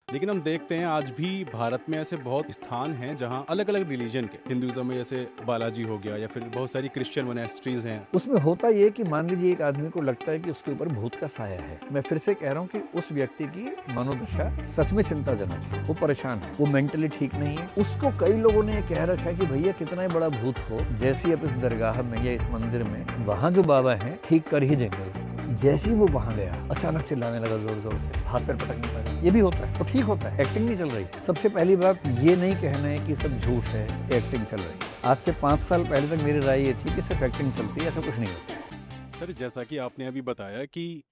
लेकिन हम देखते हैं आज भी भारत में ऐसे बहुत स्थान हैं जहाँ अलग अलग रिलीजन के हिंदुइज्म में जैसे बालाजी हो गया या फिर बहुत सारी क्रिश्चियन मोनेस्ट्रीज हैं। उसमें होता ये कि मान लीजिए एक आदमी को लगता है कि उसके ऊपर भूत का साया है। मैं फिर से कह रहा हूँ कि उस व्यक्ति की मनोदशा सच में चिंताजनक है। वो परेशान है, वो मेंटली ठीक नहीं है। उसको कई लोगों ने ये कह रखा है कि भैया कितना ही बड़ा भूत हो, जैसे आप इस दरगाह में या इस मंदिर में, वहाँ जो बाबा हैं ठीक कर ही देंगे उसको। जैसे ही वो वहाँ गया, अचानक चिल्लाने लगा जोर जोर से, हाथ पैर पटकने लगा। ये भी होता है, तो ठीक होता है, एक्टिंग नहीं चल रही है। सबसे पहली बात ये नहीं कहना है कि सब झूठ है, एक्टिंग चल रही है। आज से 5 साल पहले तक मेरी राय ये थी कि सिर्फ एक्टिंग चलती है, ऐसा कुछ नहीं होता है। सर, जैसा कि आपने अभी बताया कि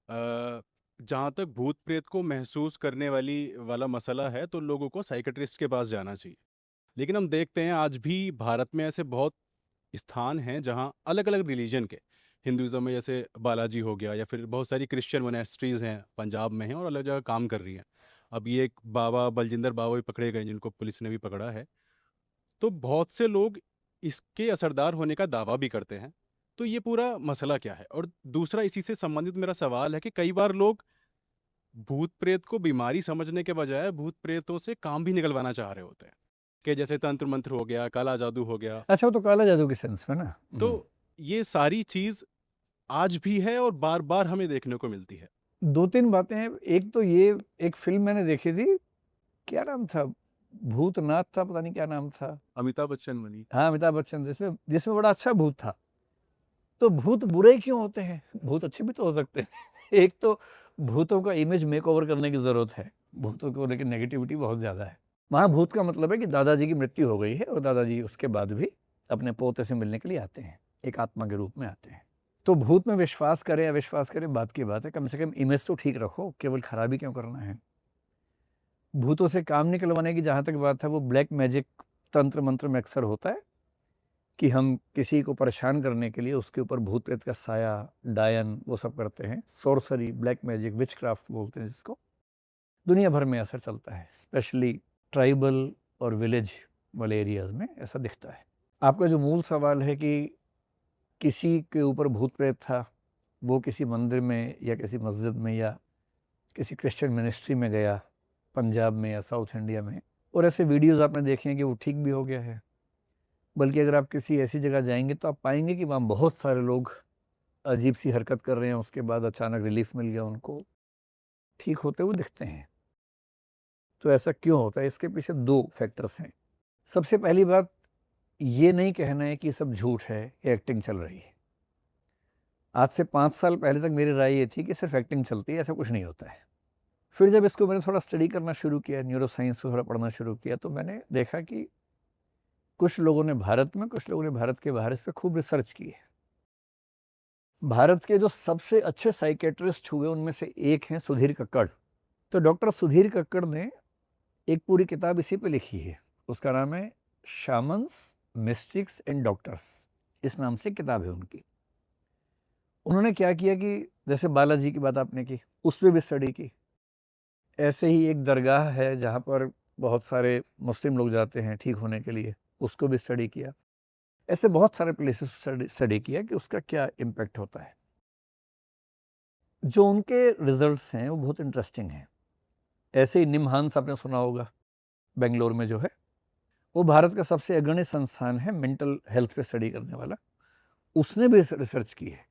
जहाँ तक भूत प्रेत को महसूस करने वाला मसला है तो लोगों को साइकेट्रिस्ट के पास जाना चाहिए। लेकिन हम देखते हैं आज भी भारत में ऐसे बहुत स्थान हैं जहाँ अलग अलग रिलीजन के हिंदुइज्म में जैसे बालाजी हो गया या फिर बहुत सारी क्रिश्चियन मोनेस्ट्रीज हैं, पंजाब में हैं और अलग जगह काम कर रही हैं। अब ये एक बाबा बलजिंदर बाबा भी पकड़े गए जिनको पुलिस ने भी पकड़ा है। तो बहुत से लोग इसके असरदार होने का दावा भी करते हैं। तो ये पूरा मसला क्या है? और दूसरा इसी से संबंधित मेरा सवाल है कि कई बार लोग भूत प्रेत को बीमारी समझने के बजाय भूत प्रेतों से काम भी निकलवाना चाह रहे होते हैं कि जैसे तंत्र मंत्र हो गया, काला जादू हो गया। अच्छा, वो तो काला जादू के सेंस में ना। तो ये सारी चीज आज भी है और बार बार हमें देखने को मिलती है। 2-3 बातें हैं। एक तो ये, एक फ़िल्म मैंने देखी थी, क्या नाम था? भूतनाथ था, पता नहीं क्या नाम था। अमिताभ बच्चन बनी। हाँ, अमिताभ बच्चन, जिसमें जिसमें बड़ा अच्छा भूत था। तो भूत बुरे क्यों होते हैं? भूत अच्छे भी तो हो सकते हैं। एक तो भूतों का इमेज मेकओवर करने की ज़रूरत है। भूतों को लेके नेगेटिविटी बहुत ज़्यादा है। वहाँ भूत का मतलब है कि दादाजी की मृत्यु हो गई है और दादाजी उसके बाद भी अपने पोते से मिलने के लिए आते हैं, एक आत्मा के रूप में आते हैं। तो भूत में विश्वास करें अविश्वास करें बात की बात है, कम से कम इमेज तो ठीक रखो, केवल खराबी क्यों करना है? भूतों से काम निकलवाने की जहाँ तक बात है, वो ब्लैक मैजिक, तंत्र मंत्र में अक्सर होता है कि हम किसी को परेशान करने के लिए उसके ऊपर भूत प्रेत का साया, डायन, वो सब करते हैं। सॉर्सरी, ब्लैक मैजिक, विचक्राफ्ट बोलते हैं जिसको। दुनिया भर में असर चलता है, स्पेशली ट्राइबल और विलेज वाले एरियाज में ऐसा दिखता है। आपका जो मूल सवाल है कि किसी के ऊपर भूत प्रेत था, वो किसी मंदिर में या किसी मस्जिद में या किसी क्रिश्चियन मिनिस्ट्री में गया, पंजाब में या साउथ इंडिया में, और ऐसे वीडियोज़ आपने देखे हैं कि वो ठीक भी हो गया है। बल्कि अगर आप किसी ऐसी जगह जाएँगे तो आप पाएँगे कि वहाँ बहुत सारे लोग अजीब-सी हरकत कर रहे हैं, उसके बाद अचानक रिलीफ़ मिल गया उनको, ठीक होते हुए दिखते हैं। तो ऐसा क्यों होता है? इसके पीछे 2 फैक्टर्स हैं। सबसे पहली बात, ये नहीं कहना है कि सब झूठ है, ये एक्टिंग चल रही है। आज से 5 साल पहले तक मेरी राय ये थी कि सिर्फ़ एक्टिंग चलती है, ऐसा कुछ नहीं होता है। फिर जब इसको मैंने थोड़ा स्टडी करना शुरू किया, न्यूरोसाइंस को थोड़ा पढ़ना शुरू किया, तो मैंने देखा कि कुछ लोगों ने भारत में, कुछ लोगों ने भारत के बाहर इस पे खूब रिसर्च की है। भारत के जो सबसे अच्छे साइकियाट्रिस्ट हुए उनमें से एक हैं सुधीर कक्कड़। तो डॉक्टर सुधीर कक्कड़ ने एक पूरी किताब इसी पे लिखी है। उसका नाम है शामन्स, मिस्टिक्स एंड डॉक्टर्स, इस नाम से किताब है उनकी। उन्होंने क्या किया कि जैसे बालाजी की बात आपने की, उस पे भी स्टडी की। ऐसे ही एक दरगाह है जहाँ पर बहुत सारे मुस्लिम लोग जाते हैं ठीक होने के लिए, उसको भी स्टडी किया। ऐसे बहुत सारे प्लेसेस स्टडी किया कि उसका क्या इम्पैक्ट होता है। जो उनके रिजल्ट्स हैं वो बहुत इंटरेस्टिंग हैं। ऐसे ही निमहांस आपने सुना होगा, बेंगलोर में जो है, वो भारत का सबसे अग्रणी संस्थान है मेंटल हेल्थ पे स्टडी करने वाला। उसने भी रिसर्च की है।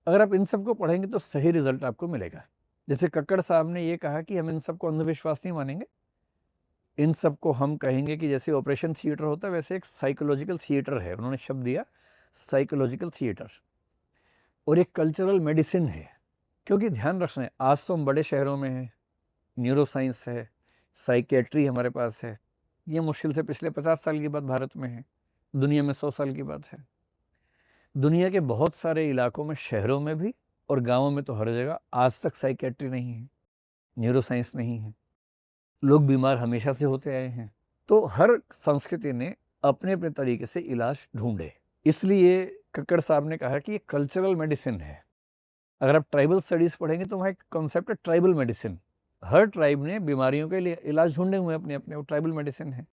अगर आप इन सबको पढ़ेंगे तो सही रिजल्ट आपको मिलेगा। जैसे कक्कड़ साहब ने ये कहा कि हम इन सबको अंधविश्वास नहीं मानेंगे, इन सबको हम कहेंगे कि जैसे ऑपरेशन थिएटर होता है वैसे एक साइकोलॉजिकल थिएटर है। उन्होंने शब्द दिया साइकोलॉजिकल थिएटर, और एक कल्चरल मेडिसिन है। क्योंकि ध्यान रखना है, आज तो हम बड़े शहरों में हैं, न्यूरोसाइंस है, साइकेट्री हमारे पास है। ये मुश्किल से पिछले 50 साल की बात भारत में है, दुनिया में 100 साल की बात है। दुनिया के बहुत सारे इलाकों में, शहरों में भी और गाँवों में तो हर जगह आज तक साइकेट्री नहीं है, न्यूरोसाइंस नहीं है। लोग बीमार हमेशा से होते आए हैं। तो हर संस्कृति ने अपने अपने तरीके से इलाज ढूंढे। इसलिए कक्कड़ साहब ने कहा कि ये कल्चरल मेडिसिन है। अगर आप ट्राइबल स्टडीज़ पढ़ेंगे तो वहाँ एक कॉन्सेप्ट है ट्राइबल मेडिसिन। हर ट्राइब ने बीमारियों के लिए इलाज ढूंढे हुए हैं अपने अपने, वो ट्राइबल मेडिसिन है।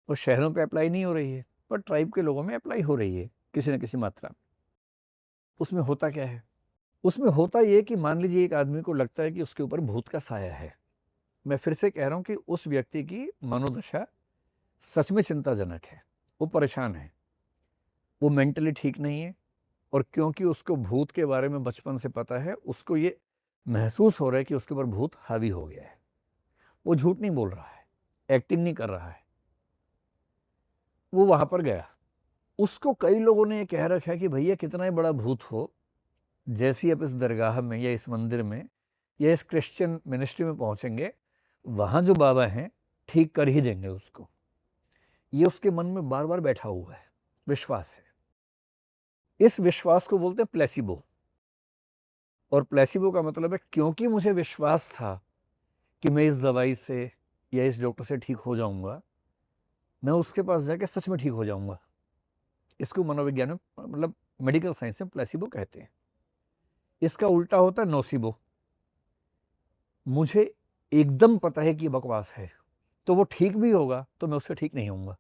वो शहरों पे अप्लाई नहीं हो रही है, पर ट्राइब के लोगों में अप्लाई हो रही है किसी न किसी मात्रा में। उसमें होता क्या है? उसमें होता ये कि मान लीजिए एक आदमी को लगता है कि उसके ऊपर भूत का साया है। मैं फिर से कह रहा हूँ कि उस व्यक्ति की मनोदशा सच में चिंताजनक है, वो परेशान है, वो मेंटली ठीक नहीं है, और क्योंकि उसको भूत के बारे में बचपन से पता है, उसको ये महसूस हो रहा है कि उसके ऊपर भूत हावी हो गया है। वो झूठ नहीं बोल रहा है, एक्टिंग नहीं कर रहा है, वो वहां पर गया। उसको कई लोगों ने ये कह रखा है कि भैया कितना ही बड़ा भूत हो, जैसे ही आप इस दरगाह में या इस मंदिर में या इस क्रिश्चियन मिनिस्ट्री में पहुंचेंगे, वहां जो बाबा हैं ठीक कर ही देंगे उसको। ये उसके मन में बार बार बैठा हुआ है, विश्वास है। इस विश्वास को बोलते हैं प्लेसिबो। और प्लेसिबो का मतलब है क्योंकि मुझे विश्वास था कि मैं इस दवाई से या इस डॉक्टर से ठीक हो जाऊंगा, मैं उसके पास जाके सच में ठीक हो जाऊंगा। इसको मनोविज्ञान में, मतलब मेडिकल साइंस में, प्लेसिबो कहते हैं। इसका उल्टा होता है नोसिबो। मुझे एकदम पता है कि बकवास है, तो वो ठीक भी होगा तो मैं उससे ठीक नहीं होऊंगा,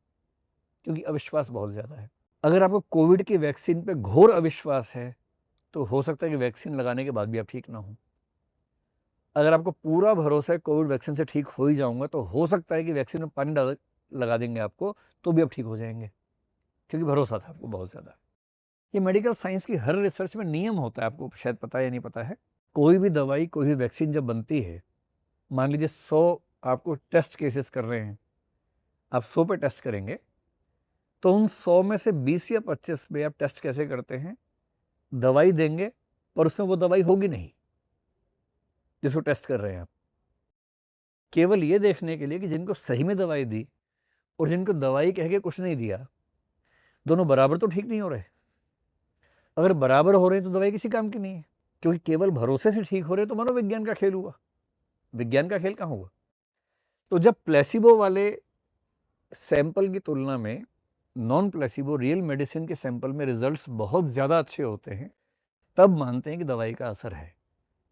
क्योंकि अविश्वास बहुत ज़्यादा है। अगर आपको कोविड की वैक्सीन पे घोर अविश्वास है, तो हो सकता है कि वैक्सीन लगाने के बाद भी आप ठीक ना हो। अगर आपको पूरा भरोसा है कोविड वैक्सीन से ठीक हो ही जाऊंगा, तो हो सकता है कि वैक्सीन में पानी डाल लगा देंगे आपको, तो भी आप ठीक हो जाएंगे, क्योंकि भरोसा था आपको बहुत ज़्यादा। ये मेडिकल साइंस की हर रिसर्च में नियम होता है, आपको शायद पता है या नहीं पता है। कोई भी दवाई, कोई भी वैक्सीन जब बनती है, मान लीजिए 100 आपको टेस्ट केसेस कर रहे हैं, आप 100 पे टेस्ट करेंगे, तो उन 100 में से 20 या 25 पे आप टेस्ट कैसे करते हैं, दवाई देंगे पर उसमें वो दवाई होगी नहीं जिसको टेस्ट कर रहे हैं आप, केवल ये देखने के लिए कि जिनको सही में दवाई दी और जिनको दवाई कह के कुछ नहीं दिया, दोनों बराबर तो ठीक नहीं हो रहे। अगर बराबर हो रहे हैं तो दवाई किसी काम की नहीं है, क्योंकि केवल भरोसे से ठीक हो रहे तो मनोविज्ञान का खेल हुआ, विज्ञान का खेल कहाँ हुआ। तो जब प्लेसिबो वाले सैंपल की तुलना में नॉन प्लेसिबो रियल मेडिसिन के सैंपल में रिजल्ट्स बहुत ज़्यादा अच्छे होते हैं, तब मानते हैं कि दवाई का असर है।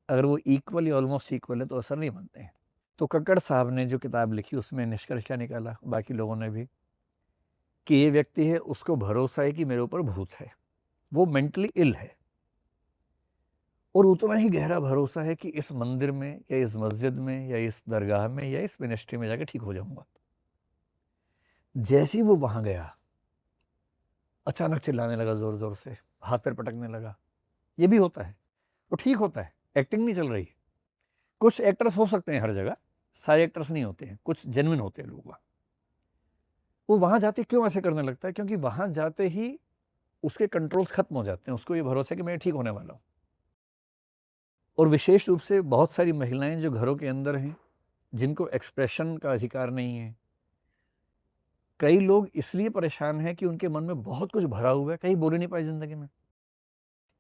अगर वो इक्वल या ऑलमोस्ट इक्वल है तो असर नहीं मानते हैं। तो कक्कड़ साहब ने जो किताब लिखी उसमें निष्कर्ष क्या निकाला, बाकी लोगों ने भी, कि ये व्यक्ति है, उसको भरोसा है कि मेरे ऊपर भूत है, वो मेंटली इल है, और उतना ही गहरा भरोसा है कि इस मंदिर में या इस मस्जिद में या इस दरगाह में या इस मिनिस्ट्री में जाके ठीक हो जाऊंगा। जैसे ही वो वहां गया, अचानक चिल्लाने लगा जोर जोर से, हाथ पैर पटकने लगा। ये भी होता है, वो ठीक होता है, एक्टिंग नहीं चल रही। कुछ एक्टर्स हो सकते हैं हर जगह, सारे एक्टर्स नहीं होते हैं, कुछ जेन्युइन होते हैं लोग वहाँ। वो वहां जाते क्यों ऐसे करने लगता है, क्योंकि वहां जाते ही उसके कंट्रोल्स खत्म हो जाते हैं, उसको ये भरोसा है कि मैं ठीक होने वाला हूँ। और विशेष रूप से बहुत सारी महिलाएं जो घरों के अंदर हैं, जिनको एक्सप्रेशन का अधिकार नहीं है। कई लोग इसलिए परेशान हैं कि उनके मन में बहुत कुछ भरा हुआ है, कहीं बोल ही नहीं पाए जिंदगी में,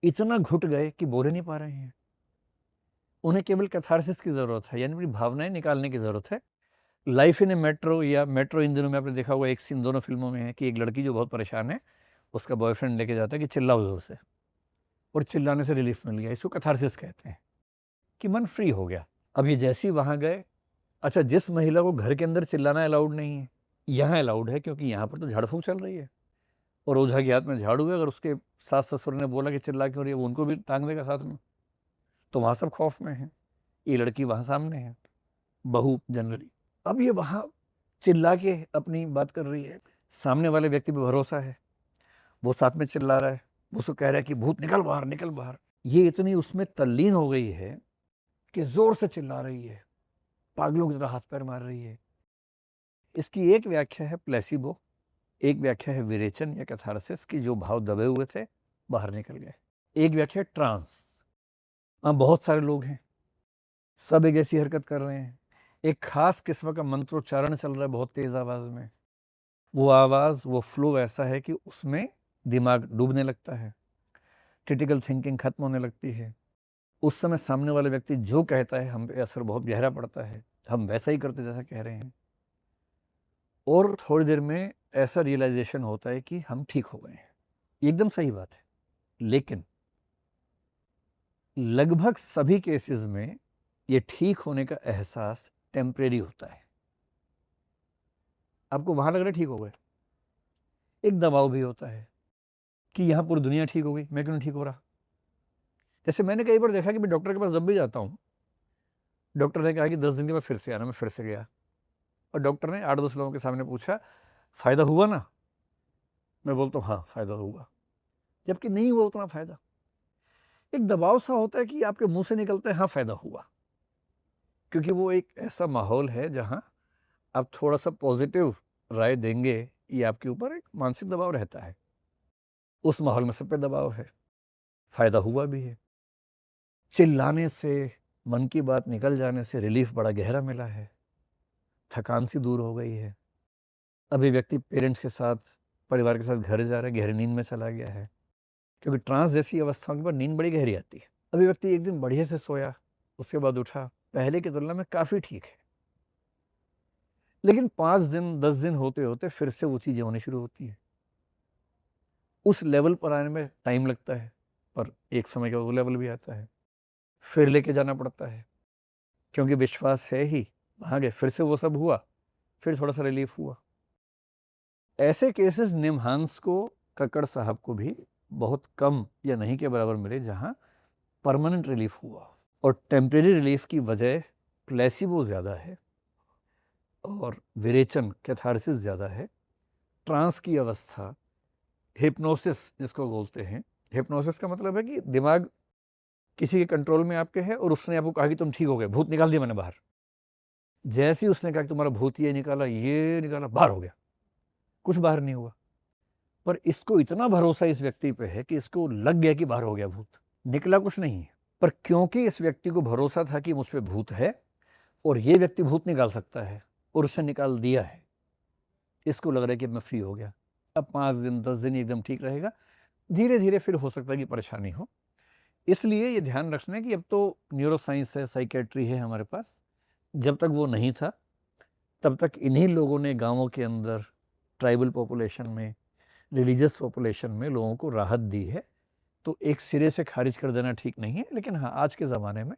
इतना घुट गए कि बोल ही नहीं पा रहे हैं। उन्हें केवल कैथारसिस की जरूरत है, यानी अपनी भावनाएं निकालने की जरूरत है। लाइफ इन ए मेट्रो या मेट्रो इन दिनों में आपने देखा होगा, एक सीन दोनों फिल्मों में है कि एक लड़की जो बहुत परेशान है, उसका बॉयफ्रेंड लेके जाता है कि चिल्लाओ जोर से, और चिल्लाने से रिलीफ मिल गया। इसको कैथारसिस कहते हैं, कि मन फ्री हो गया। अब ये जैसे ही वहां गए, अच्छा, जिस महिला को घर के अंदर चिल्लाना अलाउड नहीं है, यहाँ अलाउड है, क्योंकि यहाँ पर तो झाड़ फूंक चल रही है, और ओझा के हाथ में झाड़ू है। अगर उसके सास ससुर ने बोला कि चिल्ला क्यों रही है, वो उनको भी टांग देगा साथ में, तो वहां सब खौफ में है। ये लड़की वहां सामने है, बहू जनरली। अब ये वहां चिल्ला के अपनी बात कर रही है, सामने वाले व्यक्ति पे भरोसा है, वो साथ में चिल्ला रहा है, वो उसको कह रहा है कि भूत निकल बाहर, निकल बाहर। ये इतनी उसमें तल्लीन हो गई है कि जोर से चिल्ला रही है, पागलों की तरह हाथ पैर मार रही है। इसकी एक व्याख्या है प्लेसिबो, एक व्याख्या है विरेचन या कैथारसिस, की जो भाव दबे हुए थे बाहर निकल गए। एक व्याख्या है ट्रांस। बहुत सारे लोग हैं, सब एक जैसी हरकत कर रहे हैं, एक खास किस्म का मंत्रोच्चारण चल रहा है बहुत तेज आवाज में। वो आवाज, वो फ्लो ऐसा है कि उसमें दिमाग डूबने लगता है, क्रिटिकल थिंकिंग खत्म होने लगती है। उस समय सामने वाले व्यक्ति जो कहता है हम पे असर बहुत गहरा पड़ता है, हम वैसा ही करते जैसा कह रहे हैं, और थोड़ी देर में ऐसा रियलाइजेशन होता है कि हम ठीक हो गए हैं। एकदम सही बात है, लेकिन लगभग सभी केसेस में ये ठीक होने का एहसास टेम्परेरी होता है। आपको वहां लग रहा है ठीक हो गए, एक दबाव भी होता है कि यहाँ पूरी दुनिया ठीक हो गई, मैं क्यों नहीं ठीक हो रहा। जैसे मैंने कई बार देखा कि मैं डॉक्टर के पास जब भी जाता हूँ, डॉक्टर ने कहा कि 10 दिन के बाद फिर से आना। मैं फिर से गया और डॉक्टर ने 8-10 लोगों के सामने पूछा, फ़ायदा हुआ ना? मैं बोलता हूँ हाँ, फ़ायदा हुआ, जबकि नहीं हुआ उतना फ़ायदा। एक दबाव सा होता है कि आपके मुँह से निकलता है हाँ, फ़ायदा हुआ, क्योंकि वो एक ऐसा माहौल है जहाँ आप थोड़ा-सा पॉज़िटिव राय देंगे, ये आपके ऊपर एक मानसिक दबाव रहता है। उस माहौल में सब पे दबाव है, फ़ायदा हुआ भी है। चिल्लाने से, मन की बात निकल जाने से रिलीफ़ बड़ा गहरा मिला है, थकान सी दूर हो गई है। अभी व्यक्ति पेरेंट्स के साथ, परिवार के साथ घर जा रहा है, गहरी नींद में चला गया है, क्योंकि ट्रांस जैसी अवस्थाओं के बाद नींद बड़ी गहरी आती है। अभी व्यक्ति एक दिन बढ़िया से सोया, उसके बाद उठा, पहले की तुलना में काफ़ी ठीक है। लेकिन 5 दिन, 10 दिन होते-होते फिर से वो चीज़ें होनी शुरू होती हैं। उस लेवल पर आने में टाइम लगता है, पर एक समय के बाद वो लेवल भी आता है। फिर लेके जाना पड़ता है, क्योंकि विश्वास है ही, वहाँ गए, फिर से वो सब हुआ, फिर थोड़ा-सा रिलीफ़ हुआ। ऐसे केसेस निमहांस को, कक्कड़ साहब को भी बहुत कम या नहीं के बराबर मिले, जहाँ परमानेंट रिलीफ़ हुआ। और टेम्परेरी रिलीफ़ की वजह प्लेसिबो ज़्यादा है और विरेचन, कैथारसिस ज़्यादा है। ट्रांस की अवस्था, हिप्नोसिस जिसको बोलते हैं, हिप्नोसिस का मतलब है कि दिमाग किसी के कंट्रोल में आपके है और उसने आपको कहा कि तुम ठीक हो गए, भूत निकाल दिया मैंने बाहर। जैसे ही उसने कहा कि तुम्हारा भूत ये निकाला, बाहर हो गया, कुछ बाहर नहीं हुआ। पर इसको इतना भरोसा इस व्यक्ति पे है कि इसको लग गया कि बाहर हो गया भूत, निकला कुछ नहीं है। पर क्योंकि इस व्यक्ति को भरोसा था कि मुझ पे भूत है और ये व्यक्ति भूत निकाल सकता है और उसने निकाल दिया है, इसको लग रहा है कि मैं फ्री हो गया। अब 5 दिन, 10 दिन एकदम ठीक रहेगा, धीरे-धीरे फिर हो सकता है कि परेशानी हो। इसलिए ये ध्यान रखना है कि अब तो न्यूरोसाइंस है, साइकियाट्री है हमारे पास। जब तक वो नहीं था, तब तक इन्हीं लोगों ने गाँवों के अंदर, ट्राइबल पॉपुलेशन में, रिलीजियस पॉपुलेशन में लोगों को राहत दी है। तो एक सिरे से खारिज कर देना ठीक नहीं है, लेकिन हाँ, आज के ज़माने में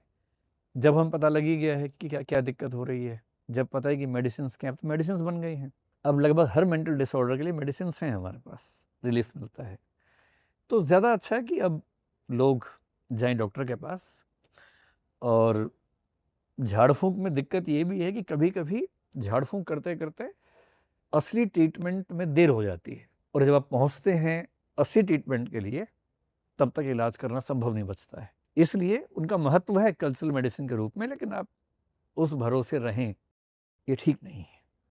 जब हम पता लग ही गया है कि क्या क्या दिक्कत हो रही है, जब पता है कि मेडिसिन्स क्या हैं, अब तो मेडिसिन्स बन गई हैं। अब लगभग हर मेंटल डिसऑर्डर के लिए मेडिसिन्स हैं हमारे पास, रिलीफ मिलता है। तो ज़्यादा अच्छा है कि अब लोग जाएँ डॉक्टर के पास। और झाड़-फूँक में दिक्कत ये भी है कि कभी-कभी झाड़-फूँक करते-करते असली ट्रीटमेंट में देर हो जाती है, और जब आप पहुँचते हैं असली ट्रीटमेंट के लिए, तब तक इलाज करना संभव नहीं बचता है। इसलिए उनका महत्व है कल्चरल मेडिसिन के रूप में, लेकिन आप उस भरोसे रहें, ये ठीक नहीं है।